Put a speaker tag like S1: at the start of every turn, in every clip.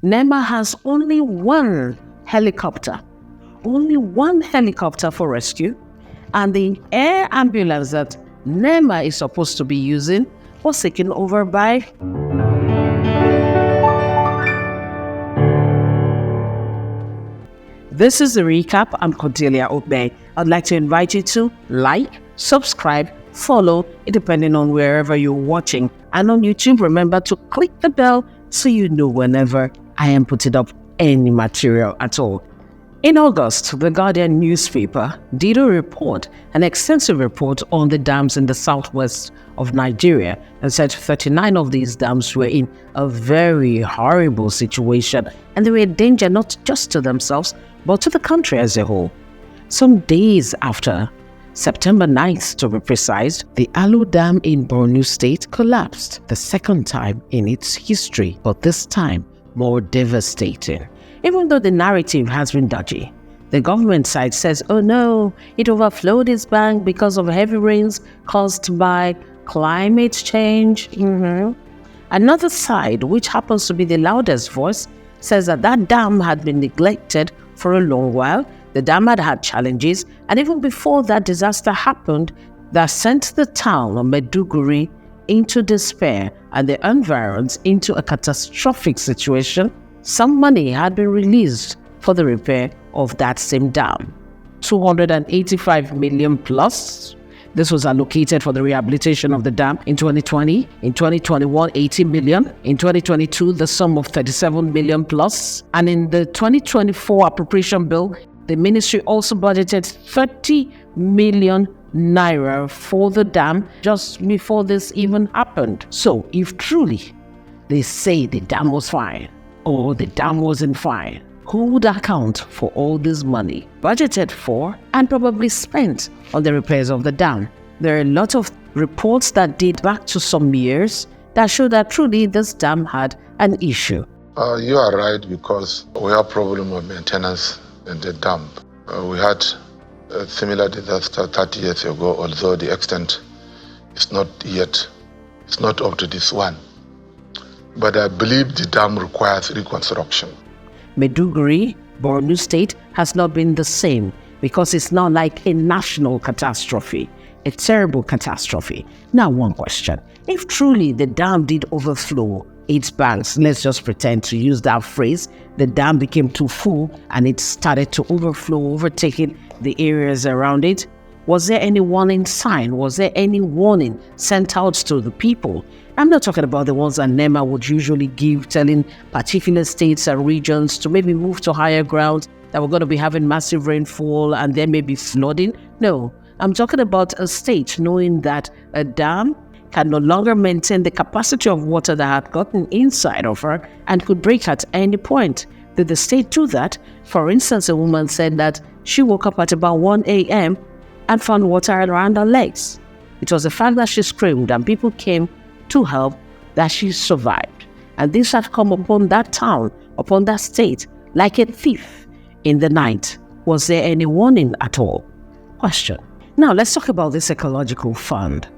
S1: NEMA has only one helicopter for rescue, and the air ambulance that NEMA is supposed to be using was taken over by This is the recap. I'm Cordelia Obey. I'd like to invite you to like, subscribe, follow, depending on wherever you're watching. And on YouTube, remember to click the bell so you know whenever I am putting up any material at all. In August, the Guardian newspaper did a report, an extensive report on the dams in the southwest of Nigeria, and said 39 of these dams were in a very horrible situation, and they were a danger not just to themselves, but to the country as a whole. Some days after, September 9th to be precise, the Alau Dam in Borno State collapsed, the second time in its history, but this time more devastating. Even though the narrative has been dodgy, the government side says, oh no, it overflowed its bank because of heavy rains caused by climate change. Another side, which happens to be the loudest voice, says that dam had been neglected for a long while. The dam had had challenges, and even before that disaster happened, that sent the town of Maiduguri into despair and the environs into a catastrophic situation, some money had been released for the repair of that same dam. 285 million plus. This was allocated for the rehabilitation of the dam in 2020. In 2021, 80 million. In 2022, the sum of 37 million plus. And in the 2024 appropriation bill, the ministry also budgeted 30 million naira for the dam just before this even happened. So if truly they say the dam was fine or the dam wasn't fine, who would account for all this money budgeted for and probably spent on the repairs of the dam? There are a lot of reports that date back to some years that show that truly this dam had an issue.
S2: You are right, because we have problem of maintenance in the dam. We had a similar disaster 30 years ago, although the extent is not up to this one. But I believe the dam requires reconstruction.
S1: Maiduguri, Borno State, has not been the same because it's now like a national catastrophe, a terrible catastrophe. Now, one question. If truly the dam did overflow its banks, let's just pretend to use that phrase, the dam became too full and it started to overflow, overtaking the areas around it, was there any warning sign? Was there any warning sent out to the people? I'm not talking about the ones that NEMA would usually give, telling particular states and regions to maybe move to higher grounds, that we're going to be having massive rainfall and there may be flooding. No, I'm talking about a state knowing that a dam can no longer maintain the capacity of water that had gotten inside of her and could break at any point. Did the state do that? For instance, a woman said that she woke up at about 1 a.m. and found water around her legs. It was the fact that she screamed and people came to help that she survived. And this had come upon that town, upon that state, like a thief in the night. Was there any warning at all? Question. Now let's talk about this ecological fund.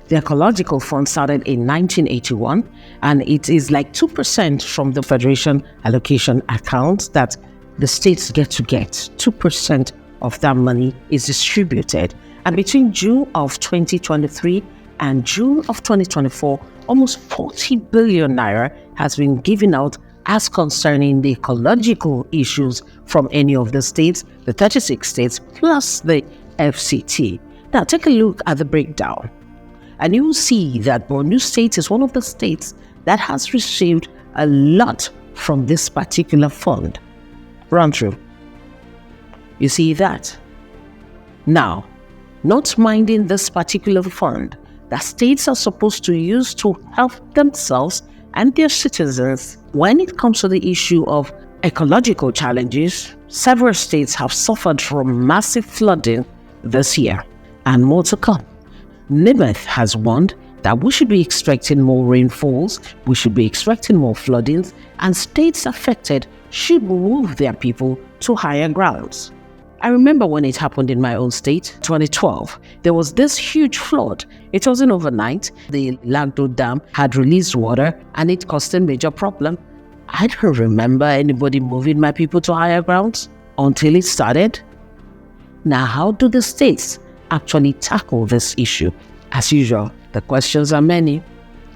S1: The ecological fund started in 1981, and it is like 2% from the Federation allocation account that the states get. 2% of that money is distributed. And between June of 2023 and June of 2024, almost 40 billion naira has been given out as concerning the ecological issues from any of the states, the 36 states, plus the FCT. Now take a look at the breakdown, and you will see that Borno State is one of the states that has received a lot from this particular fund. Run through. You see that? Now, not minding this particular fund that states are supposed to use to help themselves and their citizens when it comes to the issue of ecological challenges, several states have suffered from massive flooding this year, and more to come. NEMA has warned that we should be expecting more rainfalls, we should be expecting more floodings, and states affected should move their people to higher grounds. I remember when it happened in my own state, 2012, there was this huge flood. It wasn't overnight. The Alau Dam had released water and it caused a major problem. I don't remember anybody moving my people to higher grounds until it started. Now, how do the states actually tackle this issue? As usual, the questions are many.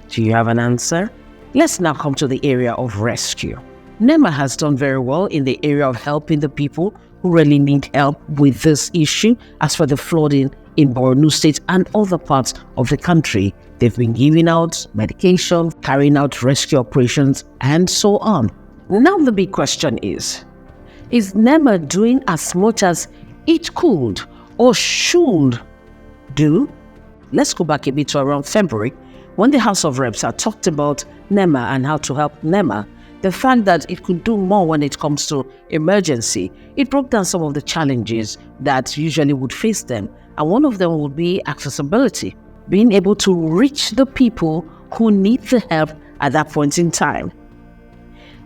S1: Do you have an answer? Let's now come to the area of rescue. NEMA has done very well in the area of helping the people who really need help with this issue. As for the flooding in Borno State and other parts of the country, they've been giving out medication, carrying out rescue operations, and so on. Now the big question is NEMA doing as much as it could or should do? Let's go back a bit to around February, when the House of Reps had talked about NEMA and how to help NEMA. The fact that it could do more when it comes to emergency, it broke down some of the challenges that usually would face them. And one of them would be accessibility, being able to reach the people who need the help at that point in time.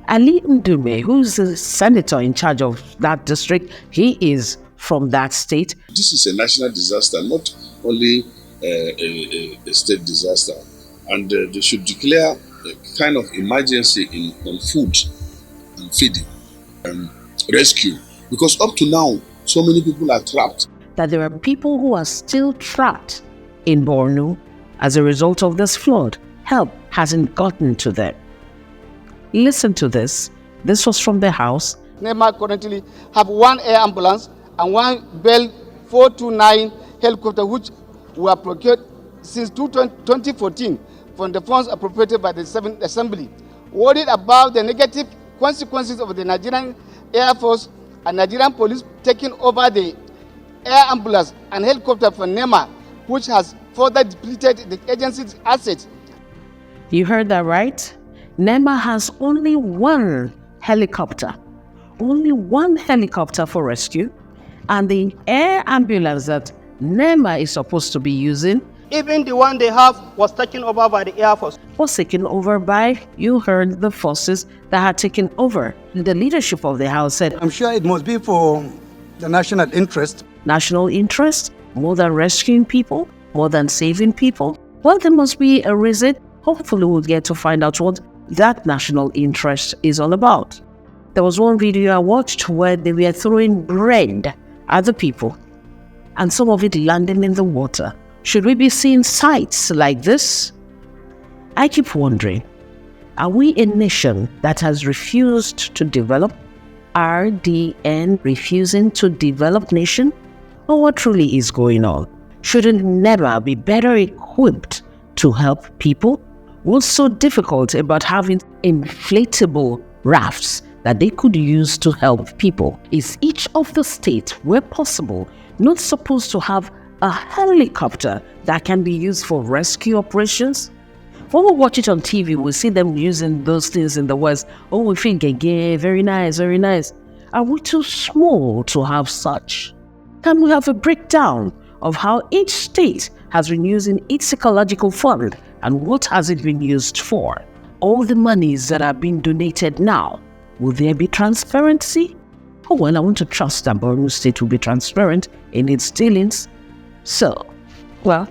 S1: Alau Dam, who's the senator in charge of that district, he is from that state.
S3: This is a national disaster, not only a state disaster. And they should declare a kind of emergency on food and feeding and rescue. Because up to now, so many people are trapped.
S1: That there are people who are still trapped in Borno as a result of this flood. Help hasn't gotten to them. Listen to this. This was from the House.
S4: NEMA currently have one air ambulance and one Bell 429 helicopter, which were procured since 2014 from the funds appropriated by the 7th Assembly. Worried about the negative consequences of the Nigerian Air Force and Nigerian Police taking over the air ambulance and helicopter from NEMA, which has further depleted the agency's assets.
S1: You heard that right? NEMA has only one helicopter for rescue, and the air ambulance that NEMA is supposed to be using,
S5: even the one they have was taken over by the Air Force.
S1: Was taken over by, you heard, the forces that had taken over. The leadership of the House said,
S6: I'm sure it must be for the national interest.
S1: National interest? More than rescuing people? More than saving people? Well, there must be a reason. Hopefully we'll get to find out what that national interest is all about. There was one video I watched where they were throwing bread at the people, and some of it landing in the water. Should we be seeing sights like this? I keep wondering, are we a nation that has refused to develop? RDN, refusing to develop nation? Or what truly is going on? Shouldn't NEMA be better equipped to help people? What's so difficult about having inflatable rafts that they could use to help people? Is each of the states, where possible, not supposed to have a helicopter that can be used for rescue operations? When we watch it on TV, we see them using those things in the West. Oh, we think, very nice, very nice. Are we too small to have such? Can we have a breakdown of how each state has been using its ecological fund and what has it been used for? All the monies that are being donated now, will there be transparency? Oh well, I want to trust that Borno State will be transparent in its dealings. So, well,